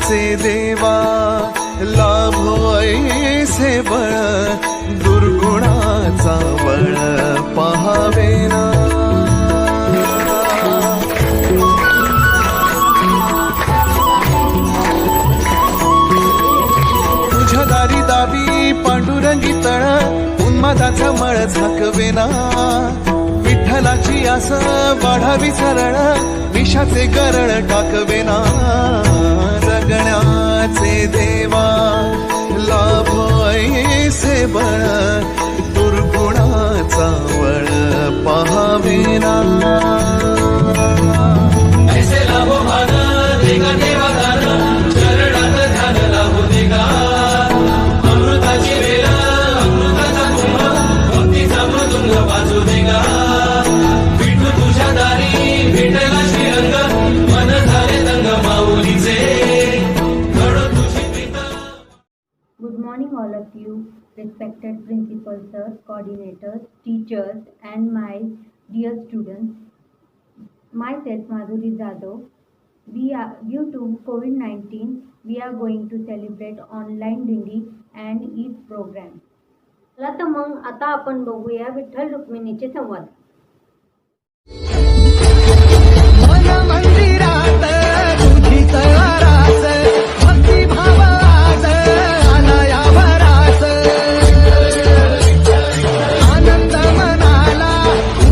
गगनाचे देवा लाभो ऐसे बळ दुर्गुणाचा बळ पहावेना तुझ्या दारी दावी पांडुरंगी तळ उन्मादाचा मळ झाकवेना विठ्ठलाची आस वाढावी सरळ विषाचे गरळ टाकवेना जगण्याचे देवा लाभो ऐसे बळ दुर्गुणाचा बळ पहावेना ऐसे लाभो भान देगा देवा दान चरणात ध्यान लाभो देगा अमृताची वेळ अमृताचा कुंभ भक्तीचा मृदुंग वाजू देगा विठू तुझ्या दारी भेटला श्रीरंग मन झाले दंग माऊलीचे घडो तुझी प्रीत. Good morning all of you, respected principal sir, coordinators, teachers and my dear students. Myself Madhuri Jadhav. Due to COVID-19, we are going to celebrate online Dindi and Eid program. चला तर मग आता आपण बघूया विठ्ठल रुक्मिणीचे संवाद. मन मंदिरात तुझीच आरास भक्ती भाव आज आलाया भरास आनंद मनाला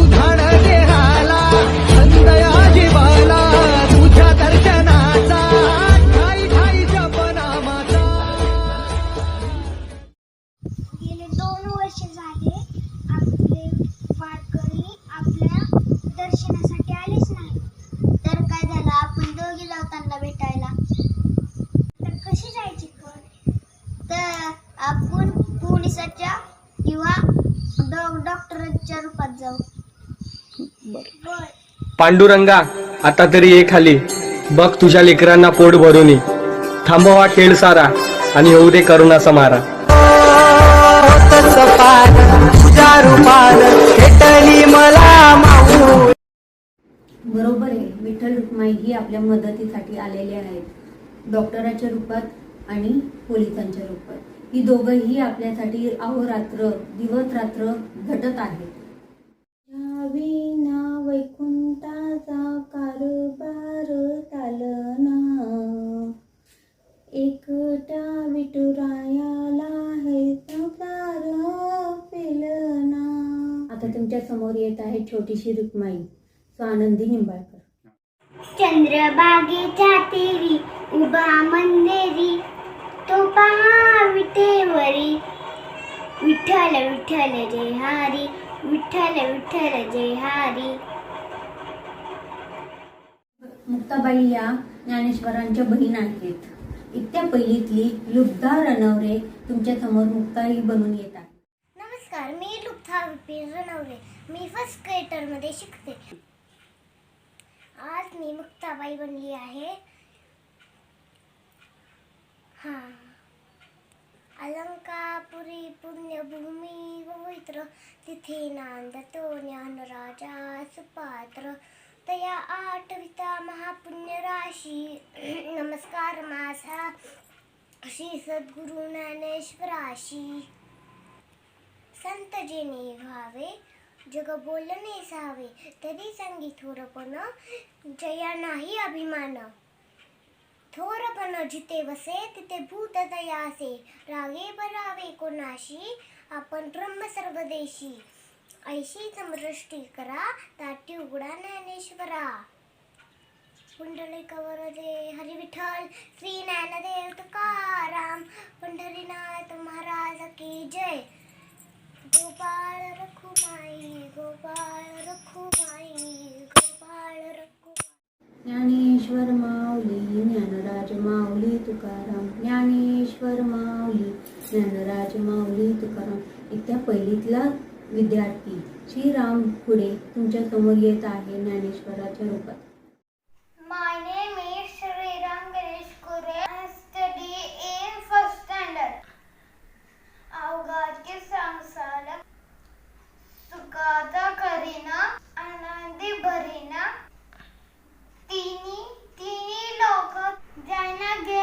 उधाण देहाला संदया जीवाला तुझ्या दर्शनाचा ठाई ठाई जप नामाचा. गेले 2 वर्ष झाले आपले वारकरी आपल्या दर्शनासाठी आलेच नाही. तर काय झालं, आपण दोघी जाऊ त्यांना भेटायला. तर कशी जायची पण? तर आपण पोलिसाच्या किंवा डॉक्टरच्या रूपात जाऊ. बर. पांडुरंगा आता तरी ये खाली बघ तुझ्या लेकरांना पोट भरून ये. थांबवा खेळ सारा आणि होऊ दे करुणाचा मारा. तुझ्या रूपात भेटली मला माऊ. बरोबर आहे, विठ्ठल रुक्माई ही आपल्या मदतीसाठी आलेले आहेत, डॉक्टराच्या रूपात आणि पोलिसांच्या रूपात. ही दोघंही आपल्यासाठी अहोरात्र दिवस रात्र झटत आहेत. विना वैकुंठाचा कारभार चालना, एकट्या विठुरायाला हे संसार पेलना. आता तुमच्या समोर येत आहे छोटीशी रुक्माई स्वानंदी निंबाळकर. चंद्रबागेच्या तेरी उभा मंदिरी तो पहा विटेवरी विठ्ठल विठ्ठल जय हरी विठ्ठल विठ्ठल जय हरी. मुक्ताबाई या ज्ञानेश्वरांच्या बहीण आहेत. इत्या पहिलीतली लुब्धा रणवरे तुमच्या समोर मुक्ताई बनून येत आहे. नमस्कार, मी लुब्धा विपिन रणवरे. मी फर्स्ट ग्रेडमध्ये शिकते. आज मी मुक्ताबाई बनली आहे. अलंकापुरी पुण्यभूमी पवित्र तिथे नांदतो ज्ञानराजा सुपात्र तया आठविता महापुण्य राशी. नमस्कार माझा श्री सद्गुरु ज्ञानेश्वराशी. संत जेणे व्हावे जग बोलणे सावे तरी सांगी थोरपण जया नाही अभिमान. थोरपण जिथे वसे तिथे भूत दया असे रागे बरावे कोणाशी आपण ब्रह्म सर्वदेशी. ऐशी समदृष्टी करा ताटी उघडा ज्ञानेश्वरा. पुंडलिक वरदे हरी विठ्ठल श्री ज्ञानदेव तुकाराम पंढरीनाथ महाराज की जय. गोपाळ रखुमाई गोपाळ रखुमाई गोपाळ रखुमाई. ज्ञानेश्वर माऊली ज्ञानराज माऊली तुकाराम ज्ञानेश्वर माऊली ज्ञानराज माऊली तुकाराम. इत्या पहिलीतला विद्यार्थी श्रीराम पुढे तुमच्या समोर येत आहे ज्ञानेश्वराच्या रूपात. My name is Sriram Ganesh Kure. I study in first standard. अवघात के संसार सुखाचा करीना आनंदी भरीना तिनी लोक ज्यांना गे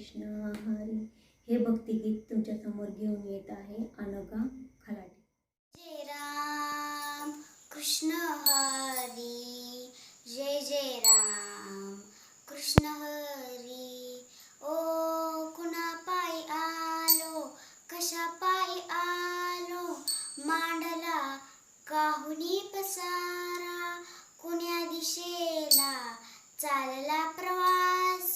कृष्ण हरी हे भक्तिगीत तुमच्या समोर घेऊन येत आहे अनघा खलाटे. जय राम कृष्ण हरी, जय जय राम कृष्ण हरी. ओ कुणा पायी आलो, कशा पायी आलो, मांडला काहुनी पसारा, कुण्या दिशेला चालला प्रवास,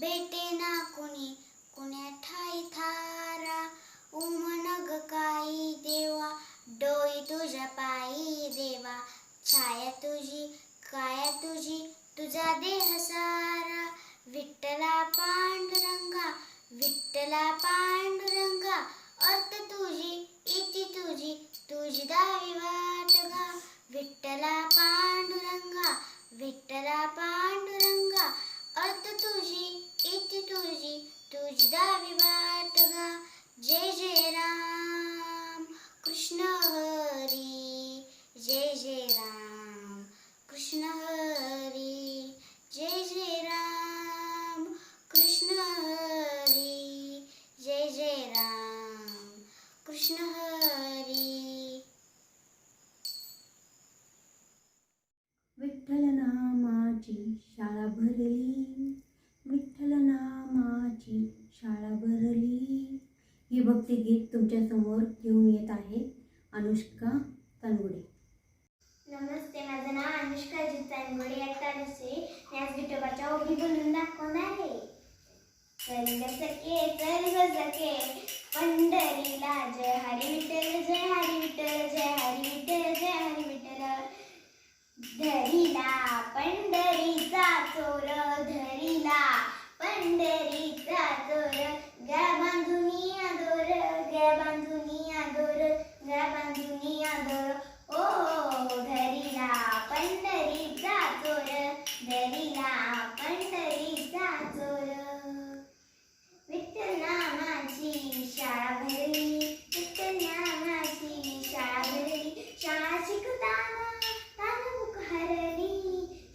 भेटे ना कुणी कुण्या ठाई थारा, उमनग काही देवा, डोई तुझ्या पायी देवा, छाया तुझी काया तुझी, तुझा देह सारा, विठ्ठला पांडुरंगा, विठ्ठला पांडुरंगा, अर्थ तुझी इति तुझी, तुझी दावी वाट गा, विठ्ठला पांडुरंगा, विठ्ठला पांडुरंगा, अर्थ तुझी इति तुझी, तुझी दावी वाट गा. जय जय राम कृष्ण हरी, जय जय राम कृष्ण हरी, जय जय राम कृष्ण हरी, जय जय राम कृष्ण हरी. विठ्ठल नामाची शाळा भरली, विठ्ठल नामाची शाळा भरली हे भक्तिगीत तुमच्या समोर घेऊन येत आहे अनुष्का तनगुडे. नमस्ते, माझं नाव अनुष्का अजित चांदगोडे. आता मी आज विठोबाच्या ओघी बोलून दाखवणार आहे. सर्ग सखे पंढरीला, जय हरी विठ्ठल, जय हरी विठ्ठल, जय हरी विठ्ठल, जय हरी विठ्ठल. धरीला पंढरीचा चोर, धरीला पंढरीचा चोर, गा बांधुनी आदोर, गा बांधुनी आदोर, गा बांधुनी आदोर. ओ धरीला पंढरीचा चोर, धरीला पंढरीचा चोर. विठ्ठल नामाची शाळा भरली, विठ्ठल नामाची शाळा भरली, शाळा शिकताना तानमुख हरली,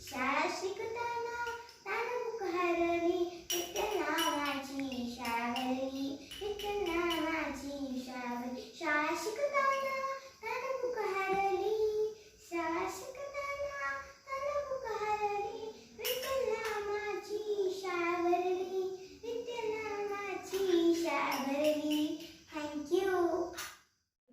शाळा शिकताना तानमुख हरली, विठ्ठल नामाची शाळा भरली, विठ्ठल नामाची शाळा भरली, शाळा शिकताना तानमुख हरली, शाळा शिकताना तानमुख हरली, विठ्ठल नामाची शाळा भरली, विठ्ठल नामाची शाळा भरली. थँक्यू.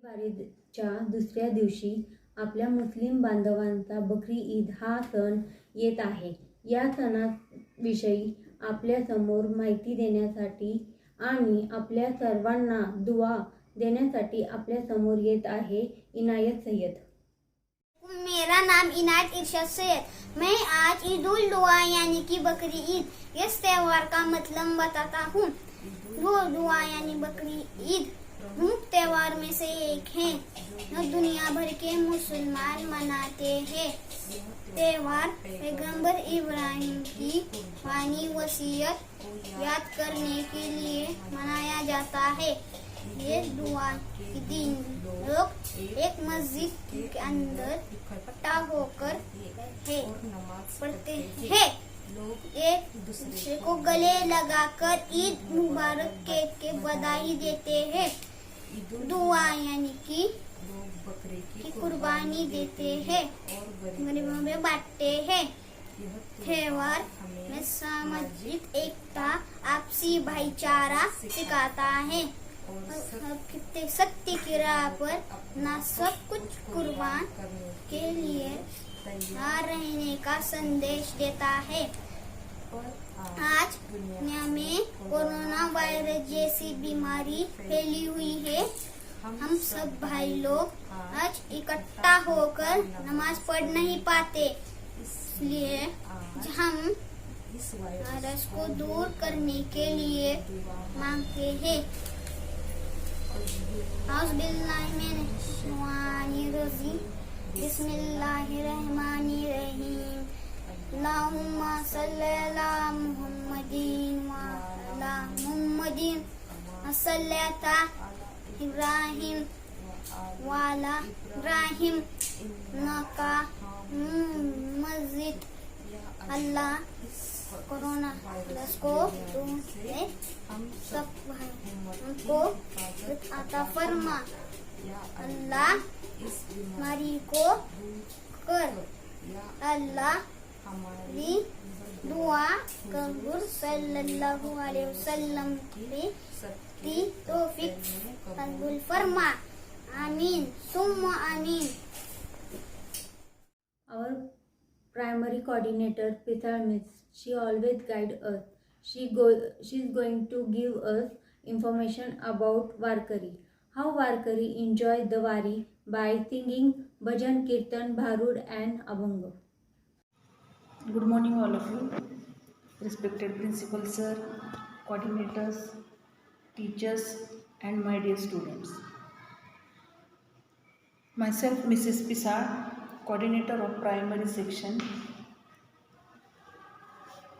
वारीच्या दुसऱ्या दिवशी आपल्या मुस्लिम बांधवांचा बकरी ईद हा सण येत आहे. या सणाविषयी आपल्यासमोर माहिती देण्यासाठी आणि आपल्या सर्वांना दुआ देण्यासाठी आपल्यासमोर येत आहे इनायत सय्यद. मेरा नाम इनायत इरशाद सैयद. मैं आज ईद उल दुआ यानी कि बकरी ईद इस त्योहार का मतलब बताता हूँ. वो दुआ यानी बकरी ईद प्रमुख त्योहार में से एक है जो दुनिया भर के मुसलमान मनाते हैं. त्योहार पैगंबर इब्राहिम की वाणी वसीयत याद करने के लिए मनाया जाता है. ये दुआ के दिन लोग एक मस्जिद के अंदर इकट्ठा होकर पढ़ते हैं. एक दूसरे को गले लगाकर ईद मुबारक कह के बधाई देते हैं. दुआ यानी कि कुर्बानी देते हैं, गरीबों में बांटते हैं. त्योहार में सामाजिक एकता, आपसी भाईचारा सिखाता है. सत्य की राह पर ना सब कुछ कुर्बान के लिए तैयार रहने का संदेश देता है. आज दुनिया में कोरोना वायरस जैसी बीमारी फैली हुई है. हम सब भाई लोग आज इकट्ठा होकर नमाज पढ़ नहीं पाते, इसलिए हम इस वायरस को दूर करने के लिए मांगते हैं. बिस्मिल्लाहिर्रहमानिर्रहीम. अल्लाहुम्मा सल्ली अला मुहम्मदिन व अला मुहम्मदिन सल्ली अला इब्राहिम व अला इब्राहिम इन्नका मजीद. अल्लाह कोरोना वायरस को तुमने हम सब हमको आता फरमा अल्लाह इस बीमारी को कर अल्लाह हमारी दुआ कबूल सल्लल्लाहु अलैहि वसल्लम की सच्ची तौफीक कबूल फरमा आमीन सुम्मा आमीन. Our primary coordinator, Pithal Miss, she always guide us. She's going to give us information about Warkari. How Warkari enjoy the Wari by singing Bhajan, Kirtan, Bharud and Abhang. Good morning all of you, respected principal sir, coordinators, teachers and my dear students. Myself Mrs. Pisar, coordinator of primary section.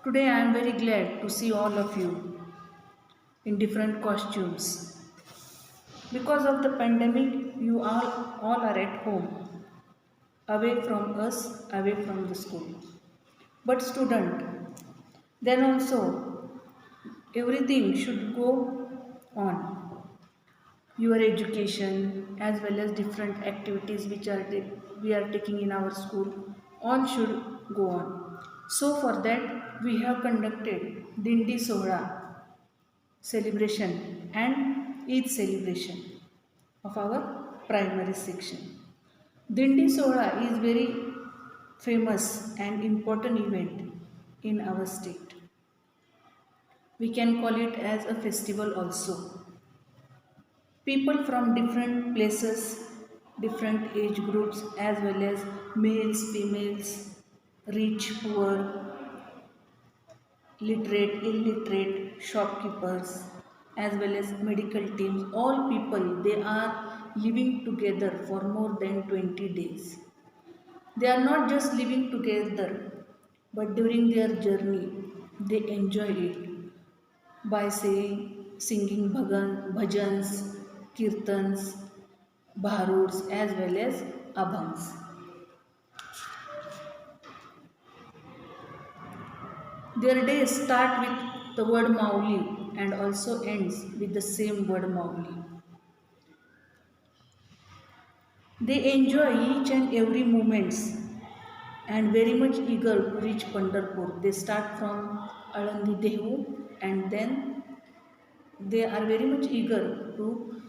Today I am very glad to see all of you in different costumes. Because of the pandemic, you all are at home, away from us, away from the school. But student, then also everything should go on. Your education as well as different activities which we are taking in our school, all should go on. So for that we have conducted Dindi Sohra celebration and Eid celebration of our primary section. Dindi Sohra is very famous and important event in our state. We can call it as a festival also. People from different places, different age groups as well as males, females, rich, poor, literate, illiterate, shopkeepers as well as medical teams, all people, they are living together for more than 20 days. They are not just living together, but during their journey, they enjoy it by singing bhajans, kirtans, bharuds as well as abhangs. Their days start with the word Mauli and also ends with the same word Mauli. They enjoy each and every moments and very much eager to reach Pandharpur. They start from Alandi Dehu and then they are very much eager to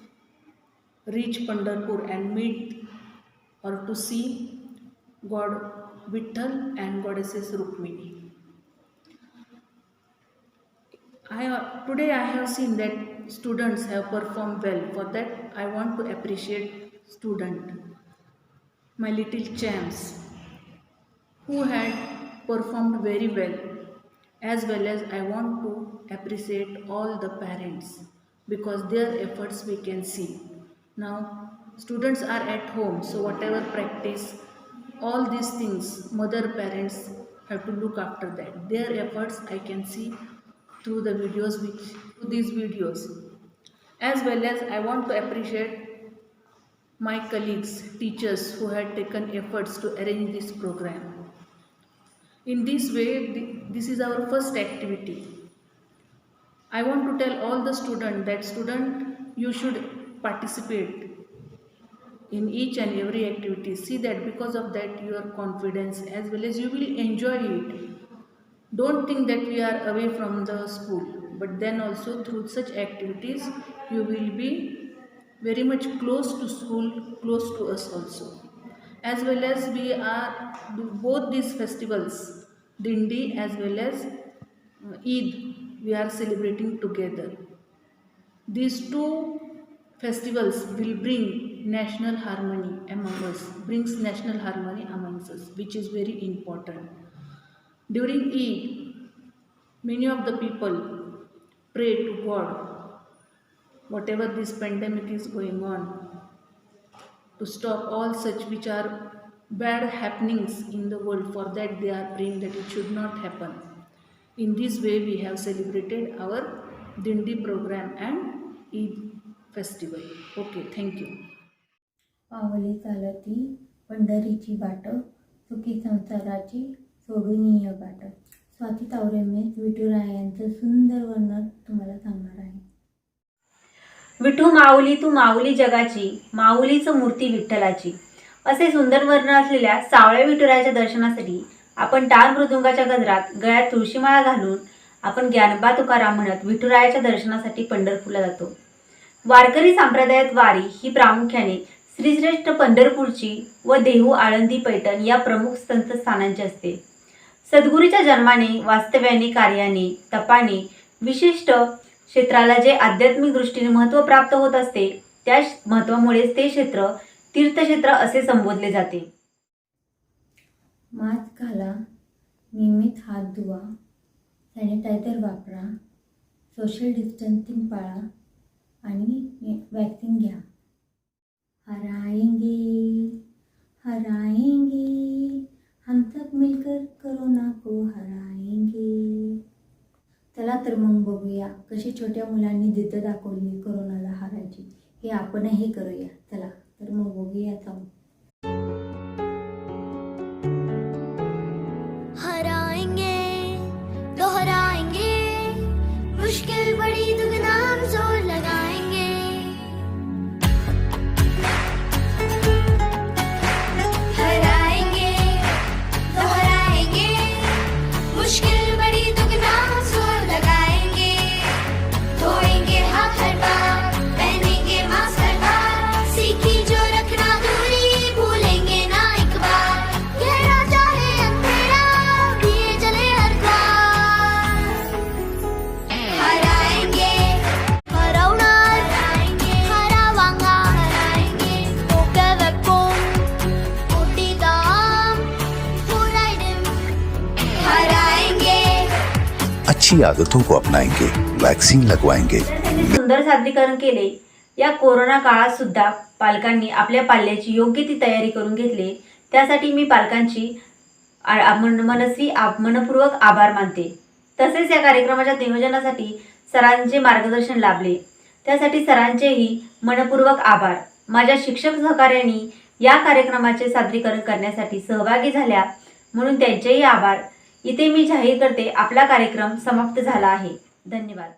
reach Pandharpur and meet or to see God Vitthal and Goddesses Rukmini. Today I have seen that students have performed well. For that I want to appreciate student, my little champs, who had performed very well, as well as I want to appreciate all the parents because their efforts we can see. Now students are at home, so whatever practice, all these things, mother, parents have to look after that. Their efforts I can see through the videos, as well as I want to appreciate my colleagues, teachers who had taken efforts to arrange this program. In this way, this is our first activity. I want to tell all the students that you should participate in each and every activity. See that because of that your confidence as well as you will enjoy it. Don't think that we are away from the school, but then also through such activities you will be very much close to school, close to us also. As well as we are both these festivals, Dindi as well as Eid, we are celebrating together. These two festivals will bring national harmony among us, which is very important. During Eid, many of the people pray to God, whatever this pandemic is going on, to stop all such which are bad happenings in the world. For that they are praying that it should not happen. In this way we have celebrated our Dindi program and Eid festival. Okay, thank you. पावले चालती पंढरीची बाट, सुखी संसाराची सोडून गाठ. स्वाती तावरेने विठुरायांचं सुंदर वर्णन तुम्हाला सांगणार आहे. विठू माऊली तू माऊली जगाची, माऊलीच मूर्ती विठ्ठलाची. असे सुंदर वर्ण असलेल्या सावळ्या विठुरायाच्या दर्शनासाठी आपण टाळ मृदुंगाच्या गजरात गळ्यात तुळशीमाळा घालून आपण ज्ञानबा तुकाराम म्हणत विठुरायाच्या दर्शनासाठी पंढरपूरला जातो. वारकरी संप्रदायात वारी ही प्रामुख्याने श्रीश्रेष्ठ पंढरपूरची व देहू, आळंदी, पैठण या प्रमुख संत स्थानांची असते. सद्गुरूच्या जन्माने, वास्तव्याने, कार्याने, तपाने विशिष्ट क्षेत्राला जे आध्यात्मिक दृष्टीने महत्त्व प्राप्त होत असते त्या महत्त्वामुळेच ते क्षेत्र तीर्थक्षेत्र असे संबोधले जाते. मास्क घाला, नियमित हात धुवा, सॅनिटायझर वापरा, सोशल डिस्टन्सिंग पाळा आणि वॅक्सिन घ्या. हराएंगे हम सब मिलकर कोरोना को हराएंगे. चला तर मग बघूया कशी छोट्या मुलांनी जिद्द दाखवली कोरोनाला हरायची. हे आपणही करूया. चला तर मग बघूया जाऊ. हराएंगे दोहराएंगे मुश्किल बड़ी दुगना हम जोर लगाएंगे. हराएंगे दोहराएंगे मुश्किल बड़ी दुगना हम जोर लगाएंगे. धोएंगे हाथ हर बार, पहनेंगे मास्क हर बार, सीखी जो रखना दूरी, भूलेंगे ना एक बार. गहरा चाहे अंधेरा, दिए जले हर द्वार. हराएंगे हरवणार, हरावांगा, डोक्यात कोटी दाम, होरायडम. हराएंगे अच्छी आदतों को अपनाएंगे, वैक्सीन लगवाएंगे. सुंदर सादरीकरण केले. या कोरोना काळात सुद्धा पालकांनी आपल्या पाल्याची योग्य ती तयारी करून घेतली. त्यासाठी मी पालकांची मनपूर्वक आभार मानते. तसेच या कार्यक्रमाच्या नियोजनासाठी सरांचे मार्गदर्शन लाभले, त्यासाठी सरांचेही मनपूर्वक आभार. माझ्या शिक्षक सहकार्यांनी या कार्यक्रमाचे सादरीकरण करण्यासाठी सहभागी झाल्या म्हणून त्यांचेही आभार. इथे मी जाहीर करते, आपला कार्यक्रम समाप्त झाला आहे. धन्यवाद.